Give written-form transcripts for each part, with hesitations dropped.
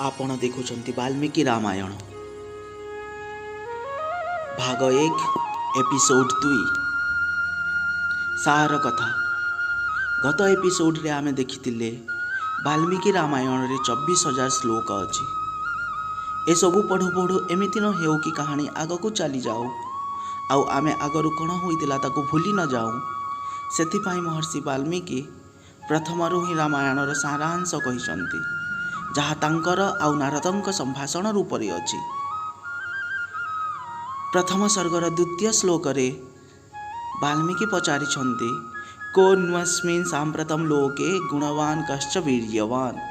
आपण देखुछंती वाल्मीकि रामायण भाग 1 एपिसोड 2 सार कथा। गत एपिसोड रे आमे देखिथिले वाल्मीकि रामायण रे 24,000 श्लोक अछि। ए सबु पढ़ु पढ़ु एमिति न हेउ कि कहानी आगकु चली जाऊ आउ आमे आगरु कण होइतिला ताकु भूली न जाऊ। सेथिपाई महर्षि वाल्मीकि प्रथमरु ही रामायणर सारांश कहिसंती, जहाँ तांकर आउ नारदंक संभाषण रूपरे अछि। प्रथम सर्गर द्वितीय श्लोक रे वाल्मीकि पचारिछंती, को न्वस्मिन् साम्प्रतं लोके गुणवान् कश्च वीर्यवान्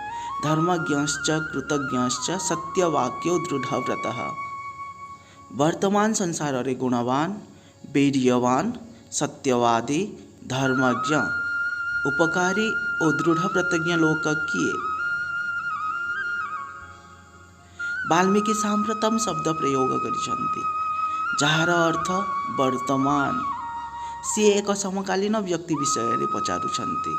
धर्मज्ञश्च कृतज्ञश्च सत्यवाक्यो दृढव्रतः। वर्तमान संसार रे गुणवान, वीर्यवान, सत्यवादी, धर्मज्ञ, उपकारी और दृढ़ प्रतिज्ञ लोक किए? वाल्मीकि सांप्रतम शब्द प्रयोग करिसंती, जार अर्थ वर्तमान। सी एक समकालीन व्यक्ति विषय रे पचारुछंती।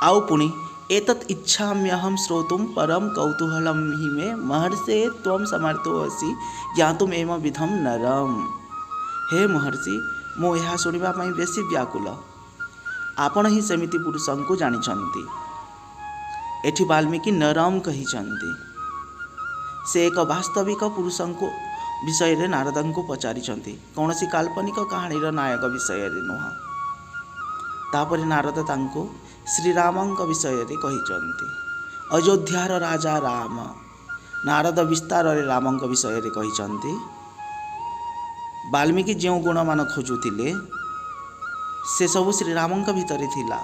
आउ पुणी एतत् इच्छाम्यहं श्रोतुं परम कौतूहलं हि मे महर्षे त्वं समर्थोऽसि ज्ञातुम् एव विधं नरम। हे महर्षि, मो यह शुणिबा पई बेसी व्याकुल। आपण ही सेमिति पुरुषंकु जानिछंती। एठी वाल्मीकि नरम कहिछंती। से एक वास्तविक पुरुषंकु विषय रे नारदंकु पचारिछंती, कौनसी काल्पनिक कहानीर नायक विषय रे नुह। तापरे नारद तांको श्रीरामंक विषय रे कहिछंती। अयोध्यार राजा राम। नारद विस्तार रे रामंक विषय रे कहिछंती। वाल्मीकि जो गुण मान खोजुथिले से सबु श्रीरामंक भितरे थिला।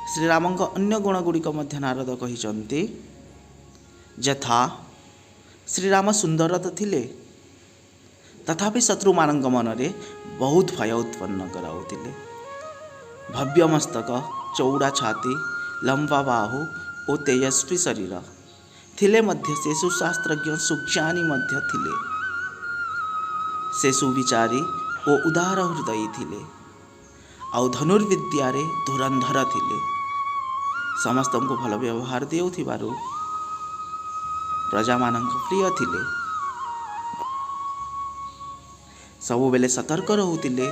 श्रीरामंक अन्य गुण गुड़िक मध्य नारद कहिछंती, यथा श्रीराम सुंदर तो थिले, तथापि शत्रु मानक मनरे बहुत भय उत्पन्न कराउथिले। भव्य मस्तक, चौड़ा छाती, लंबा बाहु और तेजस्वी शरीर थिले मध्य से सुशास्त्रज्ञ सुज्ञानी मध्य थिले। से सुविचारी और उदार हृदयी थिले आउ धनुर्विद्या रे धुरंधर थिले। समस्त को भल व्यवहार देउथिबारु प्रजा मानक प्रिय थिले। सबु बेले सतर्क रहुथिले।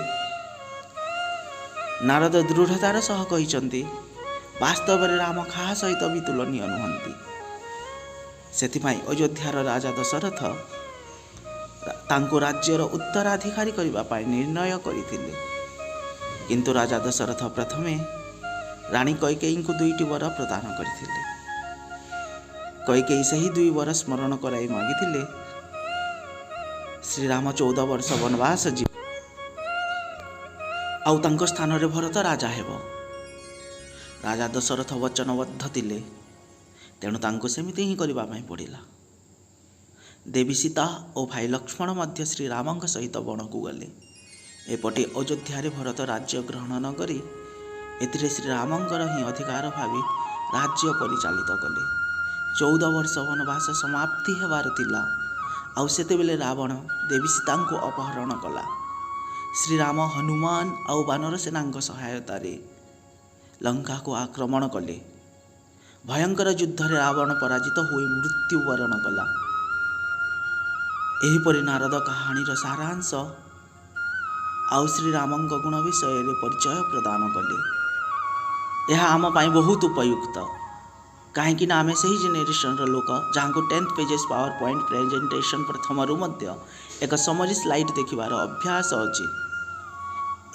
नारद दृढ़तार सह कहिसंती, वास्तव रे राम काहा सहित भी तुलनीय नुहंती। सेथिपाई अयोध्यार राजा दशरथ तांको राज्यर उत्तराधिकारी करिबा पाई निर्णय करिथिले। किंतु राजा दशरथ प्रथमे रानी कैकेयी को 2टी वर प्रदान करथिले। कैकेयी सही 2 वर स्मरण कराई मागिथिले। श्रीराम 14 वर्ष वनवास जी आउ तांको स्थान रे भरत राजा हेबो। राजा दशरथ वचनबद्ध थिले, तेणु तांको सेमिति ही करिबा पई पड़िला। देवी सीता और भाई लक्ष्मण मध्य श्रीरामंक सहित वन को गले। एपटे अयोध्या रे भरत राज्य ग्रहण न करी एथिरे श्रीरामंकर ही अधिकार भावी राज्य परिचालित कले। 14 वर्ष वनवास समाप्ति हेबार थिला आउ सेतेबेले रावण देवी सीता को अपहरण कला। श्रीराम हनुमान आउ वानर सेनांक सहायता रे लंका को आक्रमण कले। भयंकर युद्ध रे रावण पराजित होई मृत्युवरण कला। एहीपरि नारद कहानीर सारांश आउ श्रीरामंक गुण विषय रे परिचय प्रदान कले। यह आम पाई बहुत उपयुक्त, कहीं आम से ही जेनेरेशन लोक जहाँ को 10th pages power point presentation प्रथम मध्य एक समरी स्लाइड देखिबार अभ्यास अछि।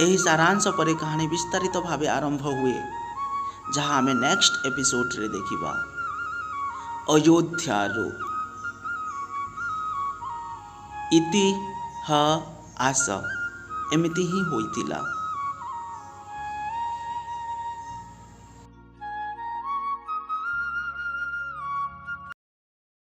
एही सारांश परे कहानी विस्तारित भावे आरंभ हुए, जहाँ आम नेक्स्ट एपिसोड रे देखिबा। अयोध्यारो इति ह आस एमिति ही होइतिला।